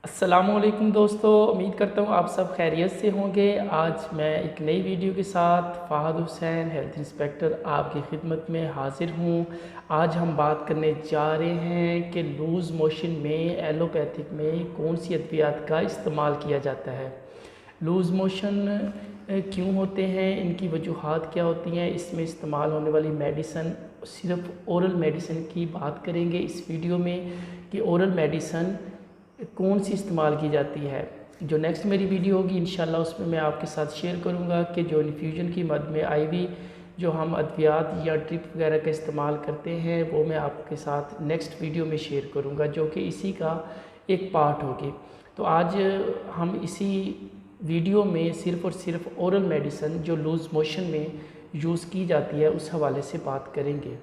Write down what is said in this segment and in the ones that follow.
अस्सलामुअलैकुम दोस्तों, उम्मीद करता हूँ आप सब खैरियत से होंगे। आज मैं एक नई वीडियो के साथ फ़ाहद हुसैन हेल्थ इंस्पेक्टर आपकी खिदमत में हाज़िर हूँ। आज हम बात करने जा रहे हैं कि लूज़ मोशन में एलोपैथिक में कौन सी अद्वियात का इस्तेमाल किया जाता है। लूज़ मोशन क्यों होते हैं, इनकी वजूहात क्या होती हैं, इसमें इस्तेमाल होने वाली मेडिसन, सिर्फ ओरल मेडिसिन की बात करेंगे इस वीडियो में कि ओरल मेडिसन कौन सी इस्तेमाल की जाती है। जो नेक्स्ट मेरी वीडियो होगी इंशाल्लाह उसमें मैं आपके साथ शेयर करूंगा कि जो इन्फ्यूजन की मद में आईवी जो हम अद्वियात या ड्रिप वगैरह का इस्तेमाल करते हैं वो मैं आपके साथ नेक्स्ट वीडियो में शेयर करूंगा, जो कि इसी का एक पार्ट होगी। तो आज हम इसी वीडियो में सिर्फ़ और सिर्फ ओरल मेडिसिन जो लूज़ मोशन में यूज़ की जाती है उस हवाले से बात करेंगे।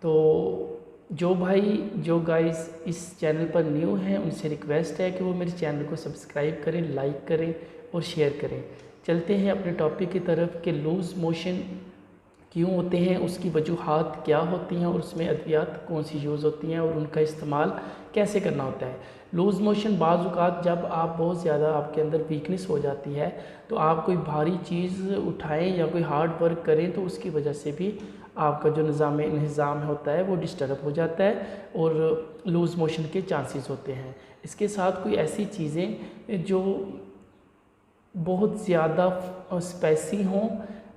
तो जो गाइस इस चैनल पर न्यू हैं उनसे रिक्वेस्ट है कि वो मेरे चैनल को सब्सक्राइब करें, लाइक करें और शेयर करें। चलते हैं अपने टॉपिक की तरफ कि लूज़ मोशन क्यों होते हैं, उसकी वजूहात क्या होती हैं और उसमें अद्वियात कौन सी यूज़ होती हैं और उनका इस्तेमाल कैसे करना होता है। लूज़ मोशन बाज़ औक़ात जब आप बहुत ज़्यादा आपके अंदर वीकनेस हो जाती है तो आप कोई भारी चीज़ उठाएं या कोई हार्ड वर्क करें तो उसकी वजह से भी आपका जो निज़ाम होता है वो डिस्टर्ब हो जाता है और लूज़ मोशन के चांसेस होते हैं। इसके साथ कोई ऐसी चीज़ें जो बहुत ज़्यादा स्पाइसी हों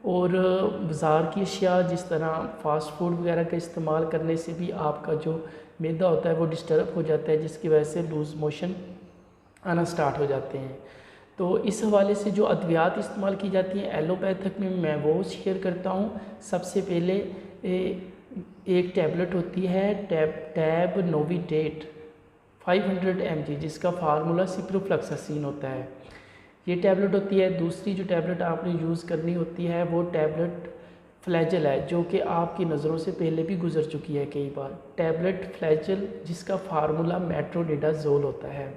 और बाज़ार की अशिया जिस तरह फ़ास्ट फूड वगैरह का इस्तेमाल करने से भी आपका जो मैदा होता है वो डिस्टर्ब हो जाता है, जिसकी वजह से लूज़ मोशन आना स्टार्ट हो जाते हैं। तो इस हवाले से जो अद्वियात इस्तेमाल की जाती हैं एलोपैथिक में मैं वो शेयर करता हूँ। सबसे पहले एक टैबलेट होती है टैब नोविडेट 500 mg, जिसका फार्मूला सिप्रोफ्लॉक्सासिन होता है। ये टैबलेट होती है। दूसरी जो टैबलेट आपने यूज़ करनी होती है वो टैबलेट फ्लैजल है, जो कि आपकी नज़रों से पहले भी गुजर चुकी है कई बार। टैबलेट फ्लैजल जिसका फार्मूला मेट्रोनिडाज़ोल होता है।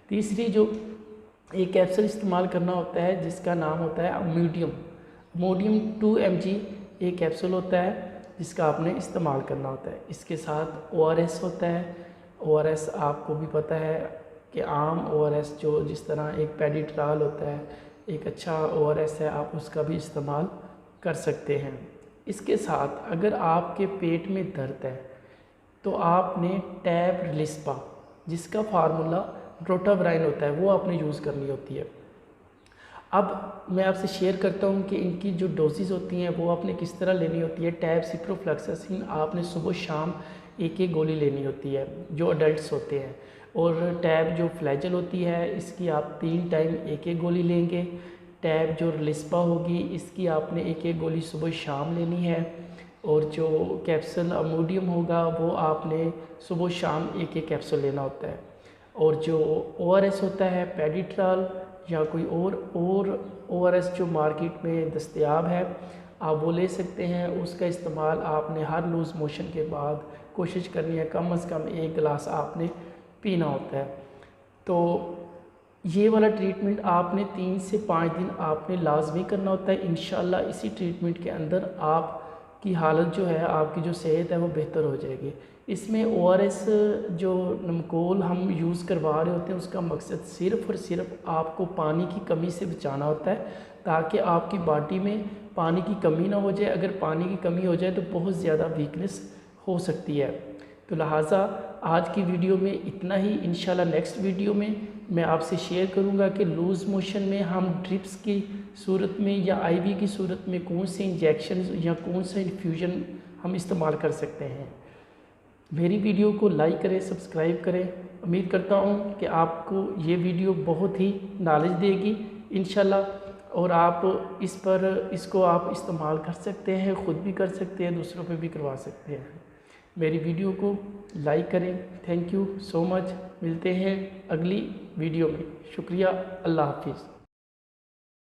तीसरी जो एक कैप्सूल इस्तेमाल करना होता है जिसका नाम होता है अमोडियम 2 mg एक कैप्सूल होता है जिसका आपने इस्तेमाल करना होता है। इसके साथ ORS होता है। ORS आपको भी पता है कि आम ORS जो जिस तरह एक पेडिट्राल होता है, एक अच्छा ORS है, आप उसका भी इस्तेमाल कर सकते हैं। इसके साथ अगर आपके पेट में दर्द है तो आपने टैब रिलिस्पा जिसका फार्मूला रोटावायरिन होता है वो आपने यूज़ करनी होती है। अब मैं आपसे शेयर करता हूँ कि इनकी जो डोजेज़ होती हैं वो आपने किस तरह लेनी होती है। टैब सिप्रोफ्लॉक्सासिन आपने सुबह शाम एक गोली लेनी होती है जो अडल्ट्स होते हैं, और टैब जो फ्लैजल होती है इसकी आप 3 टाइम एक गोली लेंगे। टैब जो रिलिस्पा होगी इसकी आपने एक गोली सुबह शाम लेनी है, और जो कैप्सूल अमोडियम होगा वो आपने सुबह शाम एक कैप्सूल लेना होता है। और जो ORS होता है पेडिट्राल या कोई और ORS जो मार्केट में दस्तयाब है आप वो ले सकते हैं। उसका इस्तेमाल आपने हर लूज़ मोशन के बाद कोशिश करनी है, कम से कम 1 गिलास आपने पीना होता है। तो ये वाला ट्रीटमेंट आपने 3 से 5 दिन आपने लाजमी करना होता है। इंशाल्लाह इसी ट्रीटमेंट के अंदर आपकी हालत जो है, आपकी जो सेहत है वो बेहतर हो जाएगी। इसमें ORS जो नमकोल हम यूज़ करवा रहे होते हैं उसका मकसद सिर्फ़ और सिर्फ आपको पानी की कमी से बचाना होता है, ताकि आपकी बॉडी में पानी की कमी ना हो जाए। अगर पानी की कमी हो जाए तो बहुत ज़्यादा वीकनेस हो सकती है। तो लिहाजा आज की वीडियो में इतना ही। इंशाल्लाह नेक्स्ट वीडियो में मैं आपसे शेयर करूंगा कि लूज़ मोशन में हम ड्रिप्स की सूरत में या IV की सूरत में कौन से इंजेक्शन या कौन सा इन्फ्यूजन हम इस्तेमाल कर सकते हैं। मेरी वीडियो को लाइक करें, सब्सक्राइब करें। उम्मीद करता हूँ कि आपको ये वीडियो बहुत ही नॉलेज देगी इंशाल्लाह, और आप इसको आप इस्तेमाल कर सकते हैं, ख़ुद भी कर सकते हैं, दूसरों पे भी करवा सकते हैं। मेरी वीडियो को लाइक करें। Thank you so much. मिलते हैं अगली वीडियो में। शुक्रिया। अल्लाह हाफिज़।